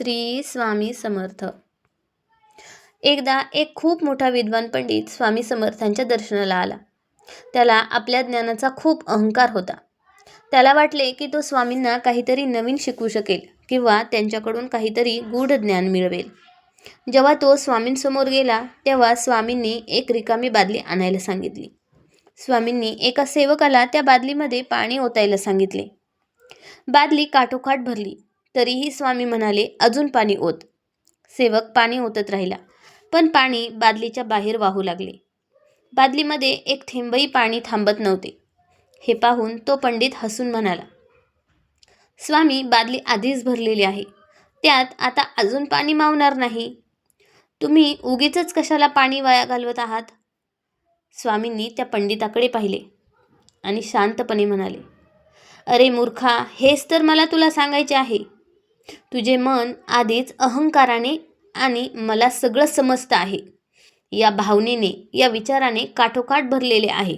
श्री स्वामी समर्थ. एकदा एक खूप मोठा विद्वान पंडित स्वामी समर्थांच्या दर्शनाला आला. त्याला आपल्या ज्ञानाचा खूप अहंकार होता. त्याला वाटले की तो स्वामींना काहीतरी नवीन शिकवू शकेल किंवा त्यांच्याकडून काहीतरी गूढ ज्ञान मिळवेल. जेव्हा तो स्वामींसमोर गेला तेव्हा स्वामींनी एक रिकामी बादली आणायला सांगितली. स्वामींनी एका सेवकाला त्या बादलीमध्ये पाणी ओतायला सांगितले. बादली काठोकाठ भरली. तरीही स्वामी म्हणाले, अजून पाणी ओत. सेवक पाणी ओतत राहिला, पण पाणी बादलीच्या बाहेर वाहू लागले. बादलीमध्ये एक थेंबही पाणी थांबत नव्हते. हे पाहून तो पंडित हसून म्हणाला, स्वामी, बादली आधीच भरलेली आहे, त्यात आता अजून पाणी मावणार नाही. तुम्ही उगीचच कशाला पाणी वाया घालवत आहात. स्वामींनी त्या पंडिताकडे पाहिले आणि शांतपणे म्हणाले, अरे मूर्खा, हेच तर मला तुला सांगायचे आहे. तुझे मन आधीच अहंकाराने आणि मला सगळं समजतं आहे या भावनेने, या विचाराने काठोकाठ भरलेले आहे.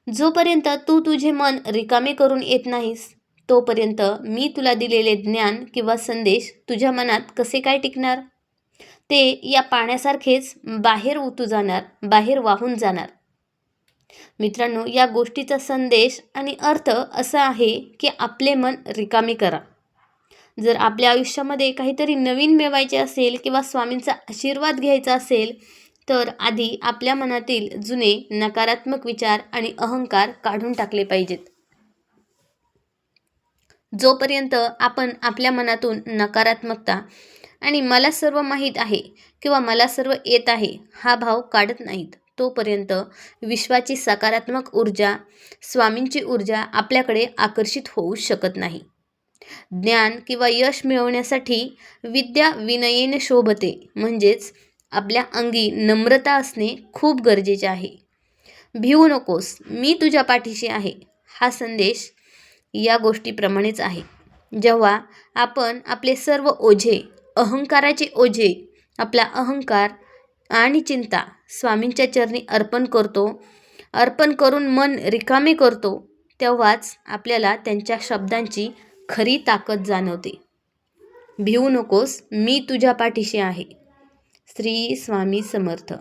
जोपर्यंत तू तुझे मन रिकामे करून येत नाहीस तोपर्यंत मी तुला दिलेले ज्ञान किंवा संदेश तुझ्या मनात कसे काय टिकणार. ते या पाण्यासारखेच बाहेर उतू जाणार, बाहेर वाहून जाणार. मित्रांनो, या गोष्टीचा संदेश आणि अर्थ असा आहे की आपले मन रिकामे करा. जर आपल्या आयुष्यामध्ये काहीतरी नवीन मिळवायचे असेल किंवा स्वामींचा आशीर्वाद घ्यायचा असेल तर आधी आपल्या मनातील जुने नकारात्मक विचार आणि अहंकार काढून टाकले पाहिजेत. जोपर्यंत आपण आपल्या मनातून नकारात्मकता आणि मला सर्व माहीत आहे किंवा मला सर्व येत आहे हा भाव काढत नाहीत तोपर्यंत विश्वाची सकारात्मक ऊर्जा, स्वामींची ऊर्जा आपल्याकडे आकर्षित होऊ शकत नाही. ज्ञान किंवा यश मिळवण्यासाठी विद्या विनयेने शोभते, म्हणजेच आपल्या अंगी नम्रता असणे खूप गरजेचे आहे. भिवू नकोस, मी तुझ्या पाठीशी आहे. हा संदेश या गोष्टीप्रमाणेच आहे. जेव्हा आपण आपले सर्व ओझे, अहंकाराचे ओझे, आपला अहंकार आणि चिंता स्वामींच्या चरणी अर्पण करून मन रिकामे करतो, तेव्हाच आपल्याला त्यांच्या शब्दांची खरी ताकद जाणवते. भिवू नकोस, मी तुझ्या पाठीशी आहे. श्री स्वामी समर्थ.